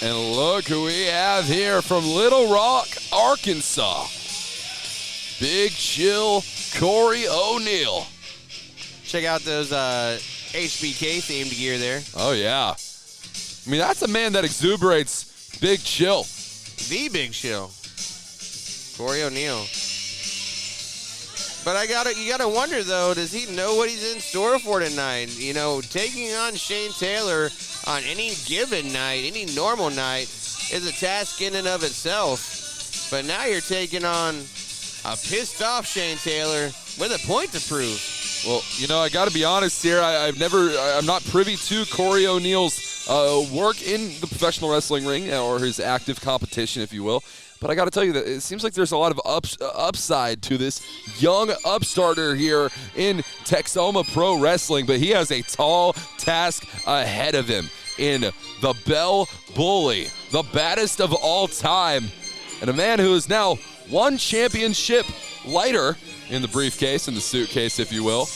And look who we have here from Little Rock, Arkansas. Big Chill Korey O'Neal. Check out those HBK themed gear there. Oh, yeah. I mean, that's a man that exuberates Big Chill. The Big Chill. Korey O'Neal. But you gotta wonder though, does he know what he's in store for tonight? You know, taking on Shane Taylor on any given night, any normal night, is a task in and of itself. But now you're taking on a pissed off Shane Taylor with a point to prove. Well, you know, I got to be honest here. I'm not privy to Korey O'Neal's work in the professional wrestling ring, or his active competition, if you will. But I got to tell you that it seems like there's a lot of upside to this young upstarter here in Texoma Pro Wrestling. But he has a tall task ahead of him in the Bell Bully, the baddest of all time, and a man who is now one championship lighter in the briefcase, in the suitcase, if you will.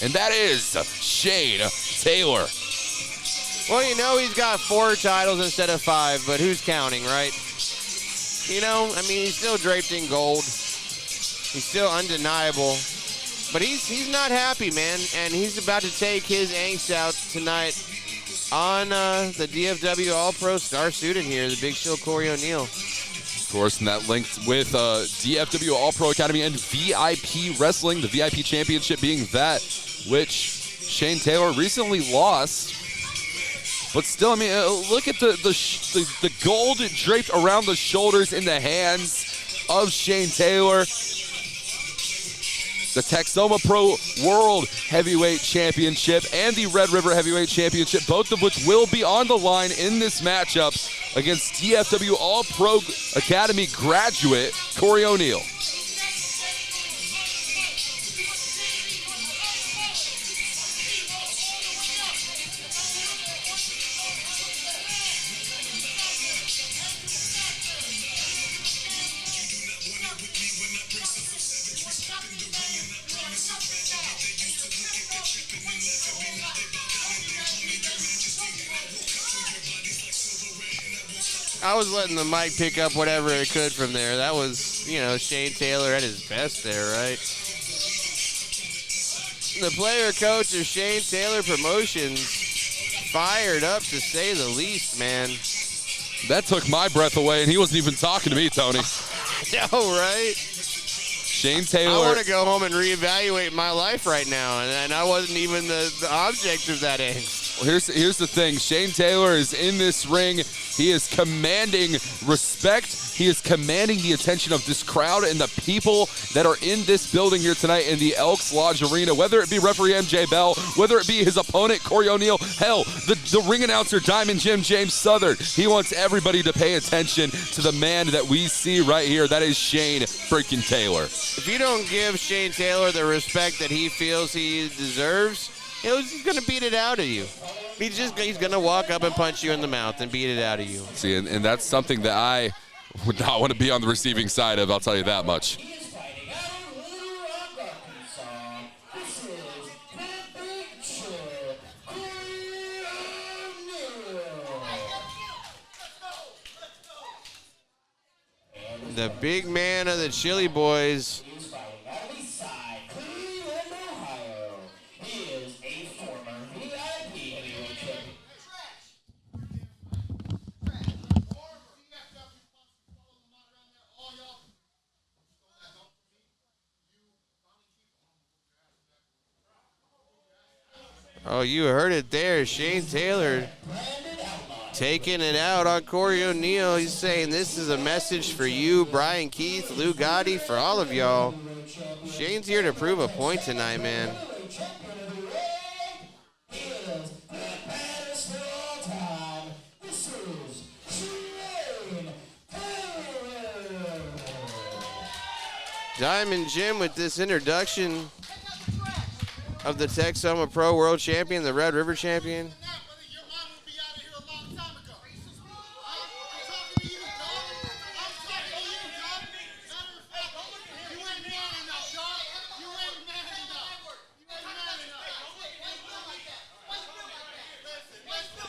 And that is Shane Taylor. Well, you know, he's got 4 titles instead of 5, but who's counting, right? You know, I mean, he's still draped in gold. He's still undeniable. But he's not happy, man. And he's about to take his angst out tonight on the DFW All-Pro star student here, the Big Chill Korey O'Neal. Of course, and that linked with DFW All-Pro Academy and VIP Wrestling, the VIP Championship being that which Shane Taylor recently lost. But still, I mean, look at the gold draped around the shoulders and the hands of Shane Taylor. The Texoma Pro World Heavyweight Championship and the Red River Heavyweight Championship, both of which will be on the line in this matchup against DFW All-Pro Academy graduate Korey O'Neal. I was letting the mic pick up whatever it could from there. That was, you know, Shane Taylor at his best there, right? The player coach of Shane Taylor Promotions fired up to say the least, man. That took my breath away, and he wasn't even talking to me, Tony. No, right? Shane Taylor. I want to go home and reevaluate my life right now, and I wasn't even the object of that angst. Well, here's the thing. Shane Taylor is in this ring. He is commanding respect. He is commanding the attention of this crowd and the people that are in this building here tonight in the Elks Lodge Arena, whether it be referee MJ Bell, whether it be his opponent, Korey O'Neal, hell, the ring announcer, Diamond Jim James Southard. He wants everybody to pay attention to the man that we see right here. That is Shane freaking Taylor. If you don't give Shane Taylor the respect that he feels he deserves, he's going to beat it out of you. He's going to walk up and punch you in the mouth and beat it out of you. See, and that's something that I would not want to be on the receiving side of, I'll tell you that much. The big man of the Chili Boys. Oh, you heard it there. Shane Taylor taking it out on Korey O'Neal. He's saying this is a message for you, Brian Keith, Lou Gotti, for all of y'all. Shane's here to prove a point tonight, man. Diamond Jim with this introduction of the Texoma Pro World Champion, the Red River Champion.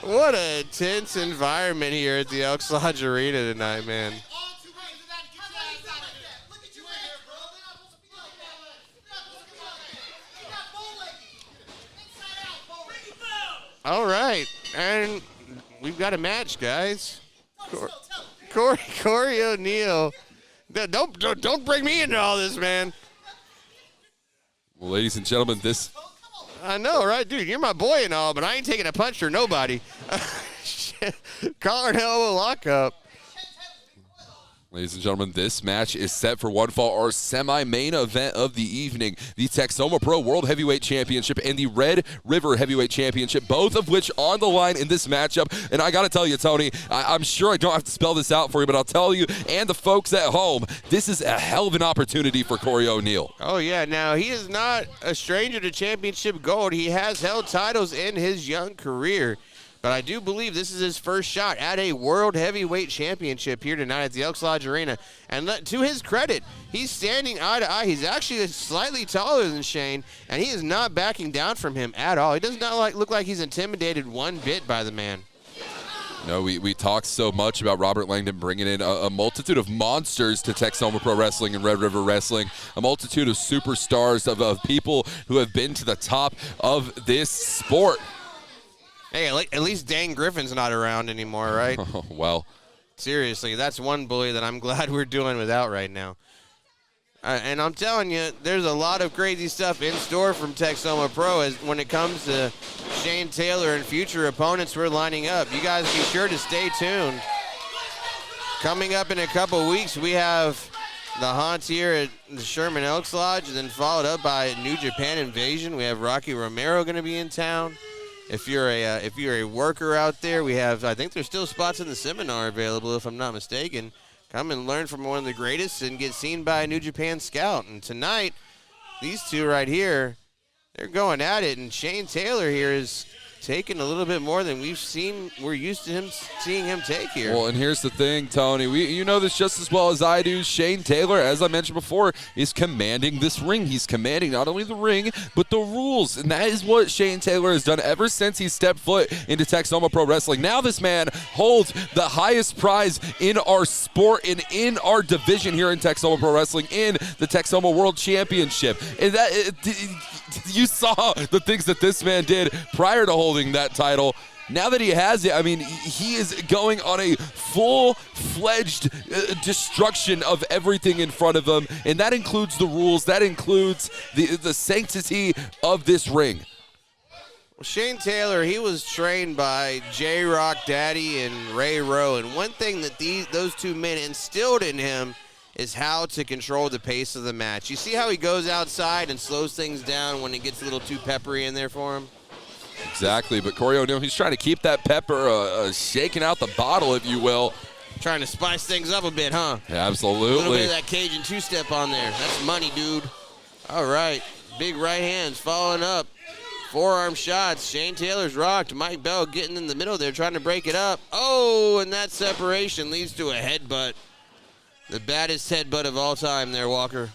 What What a tense environment here at the Elks Lodge Arena tonight, man. All right, and we've got a match, guys. Korey O'Neal. Don't bring me into all this, man. Well, ladies and gentlemen, this... I know, right? Dude, you're my boy and all, but I ain't taking a punch for nobody. Collar and elbow lockup. Ladies and gentlemen, this match is set for one fall, our semi-main event of the evening. The Texoma Pro World Heavyweight Championship and the Red River Heavyweight Championship, both of which on the line in this matchup. And I got to tell you, Tony, I'm sure I don't have to spell this out for you, but I'll tell you and the folks at home, this is a hell of an opportunity for Korey O'Neal. Oh, yeah. Now, he is not a stranger to championship gold. He has held titles in his young career. But I do believe this is his first shot at a World Heavyweight Championship here tonight at the Elks Lodge Arena. And to his credit, he's standing eye to eye. He's actually slightly taller than Shane, and he is not backing down from him at all. He does not look like he's intimidated one bit by the man. No, we talked so much about Robert Langdon bringing in a multitude of monsters to Texoma Pro Wrestling and Red River Wrestling, a multitude of superstars of people who have been to the top of this sport. Hey, at least Dan Griffin's not around anymore, right? Oh, well. Seriously, that's one bully that I'm glad we're doing without right now. And I'm telling you, there's a lot of crazy stuff in store from Texoma Pro as when it comes to Shane Taylor and future opponents we're lining up. You guys be sure to stay tuned. Coming up in a couple weeks, we have the haunts here at the Sherman Elks Lodge, and then followed up by New Japan Invasion. We have Rocky Romero going to be in town. If you're a worker out there, we have, I think there's still spots in the seminar available, if I'm not mistaken. Come and learn from one of the greatest and get seen by a New Japan scout. And tonight, these two right here, they're going at it. And Shane Taylor here is taking a little bit more than we're used to seeing him take here. Well, and here's the thing, Tony. You know this just as well as I do. Shane Taylor, as I mentioned before, is commanding this ring. He's commanding not only the ring, but the rules. And that is what Shane Taylor has done ever since he stepped foot into Texoma Pro Wrestling. Now this man holds the highest prize in our sport and in our division here in Texoma Pro Wrestling, in the Texoma World Championship. And you saw the things that this man did prior to holding that title. Now that he has it, I mean, he is going on a full-fledged destruction of everything in front of him, and that includes the rules. That includes the sanctity of this ring. Well, Shane Taylor, he was trained by J-Rock Daddy and Ray Rowe, and one thing that those two men instilled in him is how to control the pace of the match. You see how he goes outside and slows things down when it gets a little too peppery in there for him? Exactly, but Korey O'Neal, he's trying to keep that pepper shaking out the bottle, if you will. Trying to spice things up a bit, huh? Absolutely. A little bit of that Cajun two-step on there. That's money, dude. All right, big right hands following up. Forearm shots. Shane Taylor's rocked. Mike Bell getting in the middle there, trying to break it up. Oh, and that separation leads to a headbutt. The baddest headbutt of all time there, Walker.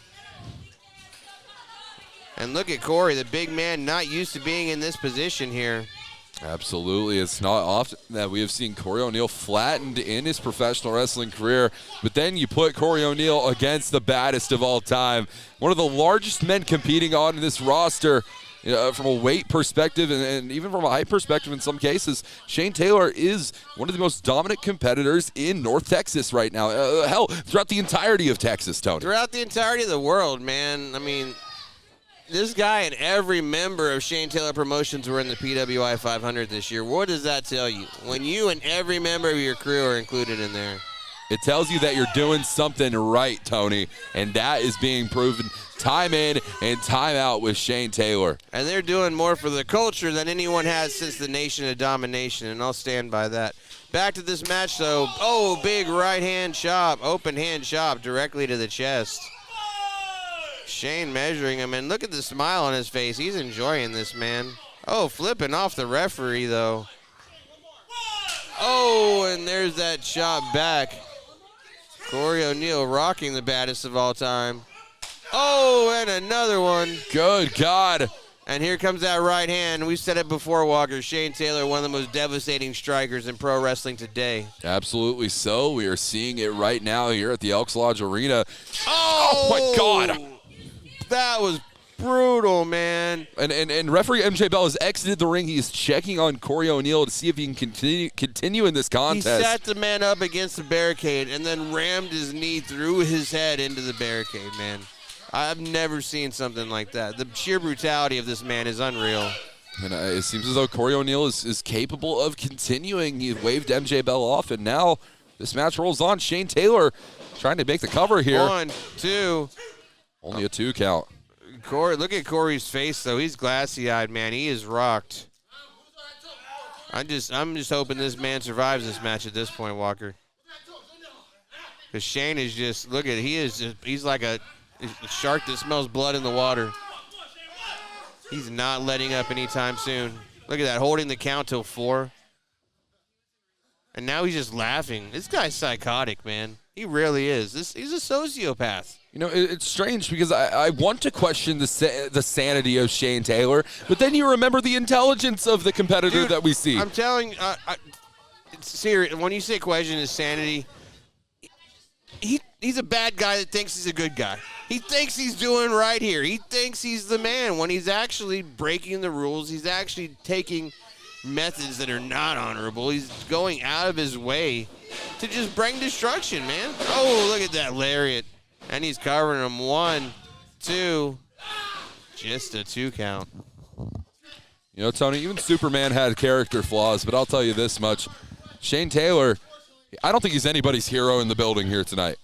And look at Korey, the big man, not used to being in this position here. Absolutely. It's not often that we have seen Korey O'Neal flattened in his professional wrestling career, but then you put Korey O'Neal against the baddest of all time. One of the largest men competing on this roster. From a weight perspective and even from a height perspective in some cases, Shane Taylor is one of the most dominant competitors in North Texas right now. Hell, throughout the entirety of Texas, Tony. Throughout the entirety of the world, man. I mean, this guy and every member of Shane Taylor Promotions were in the PWI 500 this year. What does that tell you? When you and every member of your crew are included in there. It tells you that you're doing something right, Tony, and that is being proven time in and time out with Shane Taylor. And they're doing more for the culture than anyone has since the Nation of Domination, and I'll stand by that. Back to this match, though. Oh, big right-hand chop, open hand chop directly to the chest. Shane measuring him, and look at the smile on his face. He's enjoying this, man. Oh, flipping off the referee, though. Oh, and there's that chop back. Korey O'Neal rocking the baddest of all time. Oh, and another one. Good God. And here comes that right hand. We've said it before, Walker. Shane Taylor, one of the most devastating strikers in pro wrestling today. Absolutely so. We are seeing it right now here at the Elks Lodge Arena. Oh my God. That was brutal, man. And referee MJ Bell has exited the ring. He is checking on Korey O'Neal to see if he can continue in this contest. He sat the man up against the barricade and then rammed his knee through his head into the barricade, man. I've never seen something like that. The sheer brutality of this man is unreal. And it seems as though Korey O'Neal is capable of continuing. He waved MJ Bell off, and now this match rolls on. Shane Taylor trying to make the cover here. 1, 2. Only a 2 count. Korey, look at Korey's face, though. He's glassy-eyed, man. He is rocked. I'm just hoping this man survives this match at this point, Walker. Because Shane is just, look at it. He's like a shark that smells blood in the water. He's not letting up anytime soon. Look at that, holding the count till 4. And now he's just laughing. This guy's psychotic, man. He really is. He's a sociopath. You know, it's strange because I want to question the sanity of Shane Taylor, but then you remember the intelligence of the competitor that we see. I'm telling it's serious. When you say question his sanity, he's a bad guy that thinks he's a good guy. He thinks he's doing right here. He thinks he's the man when he's actually breaking the rules. He's actually taking methods that are not honorable. He's going out of his way to just bring destruction, man. Oh, look at that lariat. And he's covering him. 1, 2. Just a 2 count. You know, Tony, even Superman had character flaws, but I'll tell you this much. Shane Taylor, I don't think he's anybody's hero in the building here tonight.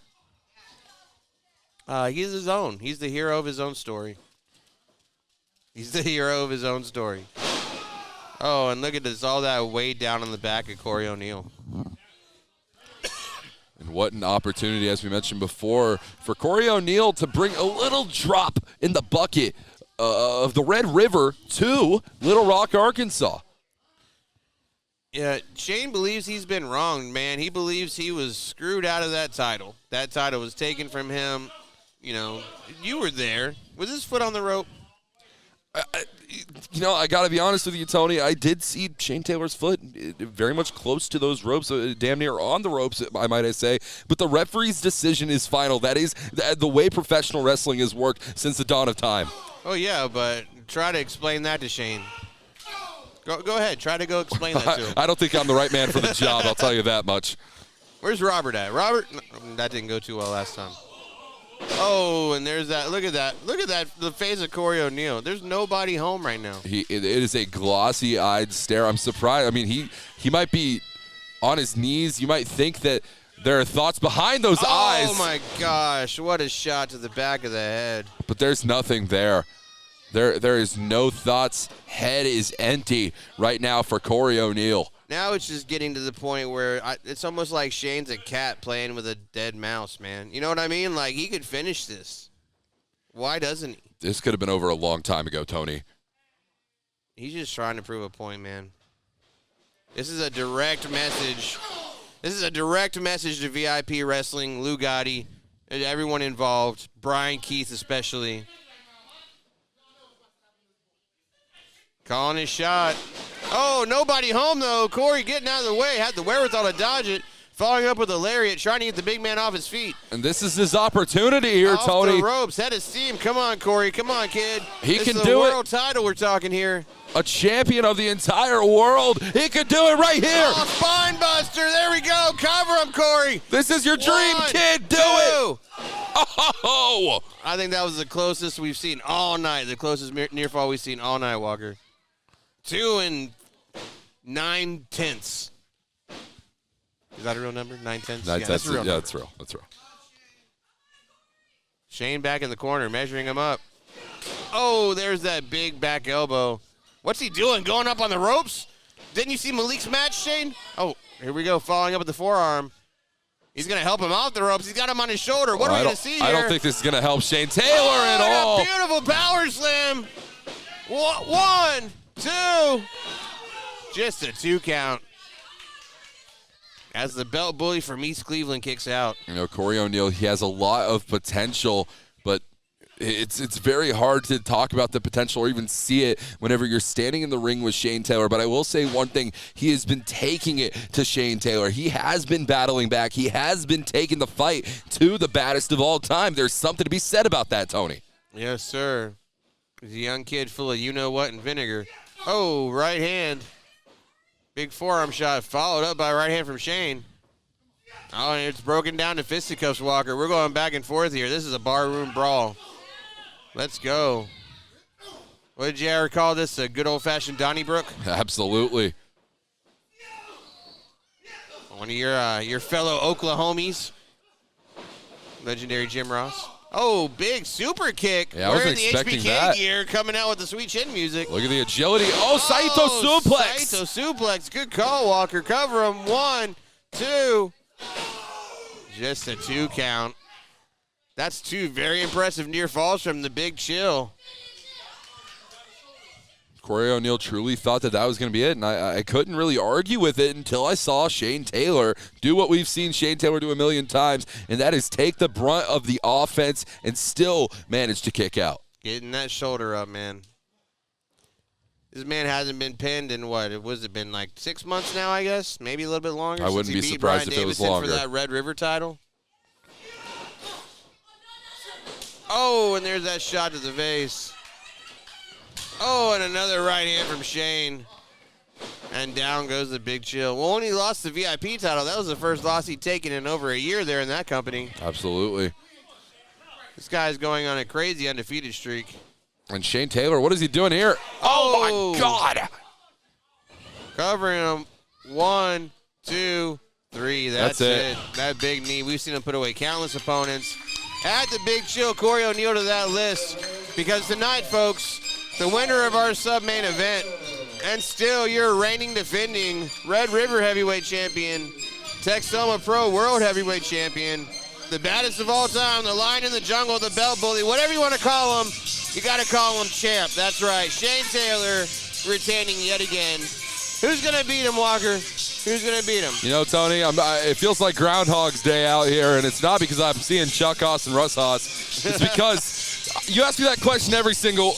He's his own. He's the hero of his own story. He's the hero of his own story. Oh, and look at this, all that weight down on the back of Korey O'Neal. And what an opportunity, as we mentioned before, for Korey O'Neal to bring a little drop in the bucket of the Red River to Little Rock, Arkansas. Yeah, Shane believes he's been wronged, man. He believes he was screwed out of that title. That title was taken from him. You know, you were there. Was his foot on the rope? You know, I got to be honest with you, Tony. I did see Shane Taylor's foot very much close to those ropes, damn near on the ropes, I might say. But the referee's decision is final. That is the way professional wrestling has worked since the dawn of time. Oh, yeah, but try to explain that to Shane. Go ahead. Try to go explain that to him. I don't think I'm the right man for the job, I'll tell you that much. Where's Robert at? Robert? No, that didn't go too well last time. Oh, and there's that. Look at that. Look at that. The face of Korey O'Neal. There's nobody home right now. It is a glossy-eyed stare. I'm surprised. I mean, he might be on his knees. You might think that there are thoughts behind those eyes. Oh, my gosh. What a shot to the back of the head. But there's nothing there. There is no thoughts. Head is empty right now for Korey O'Neal. Now it's just getting to the point where it's almost like Shane's a cat playing with a dead mouse, man. You know what I mean? Like, he could finish this. Why doesn't he? This could have been over a long time ago, Tony. He's just trying to prove a point, man. This is a direct message. This is a direct message to VIP Wrestling, Lou Gotti, and everyone involved, Brian Keith especially. Calling his shot. Oh, nobody home, though. Korey getting out of the way. Had the wherewithal to dodge it. Following up with a lariat, trying to get the big man off his feet. And this is his opportunity here, off Tony. Off the ropes. Head of steam. Come on, Korey. Come on, kid. He can do it. This is the world title we're talking here. A champion of the entire world. He could do it right here. Oh, spine buster. There we go. Cover him, Korey. This is your dream, kid. Do it. Oh! I think that was the closest we've seen all night. The closest near fall we've seen all night, Walker. 2 9/10. Is that a real number? 9/10? Yeah, that's a real number. That's real. That's real. Shane back in the corner, measuring him up. Oh, there's that big back elbow. What's he doing? Going up on the ropes? Didn't you see Malik's match, Shane? Oh, here we go. Following up with the forearm. He's going to help him off the ropes. He's got him on his shoulder. What are we going to see here? I don't think this is going to help Shane Taylor at all. Beautiful power slam. 1, 2. Just a 2 count. As the belt bully from East Cleveland kicks out. You know, Korey O'Neal, he has a lot of potential, but It's very hard to talk about the potential or even see it whenever you're standing in the ring with Shane Taylor. But I will say one thing. He has been taking it to Shane Taylor. He has been battling back. He has been taking the fight to the baddest of all time. There's something to be said about that, Tony. Yes, sir. He's a young kid full of you-know-what and vinegar. Oh, right hand. Big forearm shot followed up by a right hand from Shane. Oh, and it's broken down to fisticuffs, Walker. We're going back and forth here. This is a barroom brawl. Let's go. What did you ever call this? A good old-fashioned Donnybrook? Absolutely. One of your fellow Oklahomies. Legendary Jim Ross. Oh, big super kick. Yeah, I wasn't expecting that. Gear coming out with the sweet chin music. Look at the agility. Oh, Saito suplex. Saito suplex. Good call, Walker. Cover him. 1, 2. Just a 2 count. That's 2 very impressive near falls from the Big Chill. Korey O'Neal truly thought that was going to be it, and I couldn't really argue with it until I saw Shane Taylor do what we've seen Shane Taylor do a million times, and that is take the brunt of the offense and still manage to kick out. Getting that shoulder up, man. This man hasn't been pinned in what? Was it been like 6 months now, I guess? Maybe a little bit longer? I wouldn't be surprised if it was longer. For that Red River title. Oh, and there's that shot to the face. Oh, and another right hand from Shane. And down goes the Big Chill. Well, when he lost the VIP title, that was the first loss he'd taken in over a year there in that company. Absolutely. This guy's going on a crazy undefeated streak. And Shane Taylor, what is he doing here? Oh my God. Covering him. 1, 2, 3. That's it. That big knee. We've seen him put away countless opponents. Add the Big Chill, Korey O'Neal, to that list. Because tonight, folks, the winner of our sub-main event, and still your reigning defending Red River Heavyweight Champion, Texoma Pro World Heavyweight Champion, the baddest of all time, the Lion in the Jungle, the Belt Bully, whatever you want to call him, you got to call him champ. That's right. Shane Taylor retaining yet again. Who's going to beat him, Walker? Who's going to beat him? You know, Tony, it feels like Groundhog's Day out here, and it's not because I'm seeing Chuck Haas and Russ Haas. It's because you ask me that question every single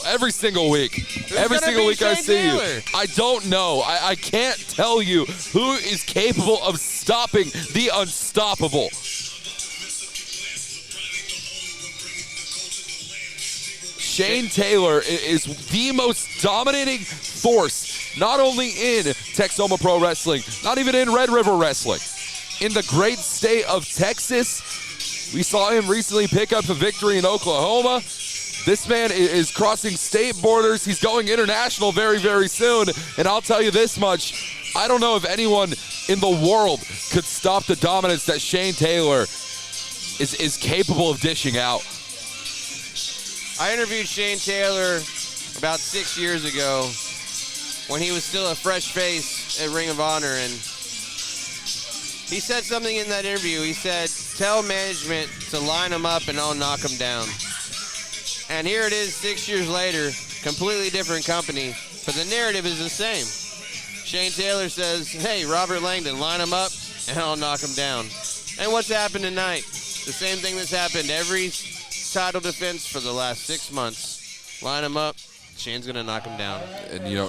week. Every single week I see you. I don't know. I can't tell you who is capable of stopping the unstoppable. Shane Taylor is the most dominating force, not only in Texoma Pro Wrestling, not even in Red River Wrestling. In the great state of Texas, we saw him recently pick up a victory in Oklahoma. This man is crossing state borders. He's going international very, very soon. And I'll tell you this much, I don't know if anyone in the world could stop the dominance that Shane Taylor is capable of dishing out. I interviewed Shane Taylor about 6 years ago when he was still a fresh face at Ring of Honor, and he said something in that interview. He said, tell management to line him up and I'll knock him down. And here it is 6 years later, completely different company, but the narrative is the same. Shane Taylor says, hey, Robert Langdon, line him up and I'll knock him down. And what's happened tonight? The same thing that's happened every title defense for the last 6 months. Line him up, Shane's going to knock him down. And, you know,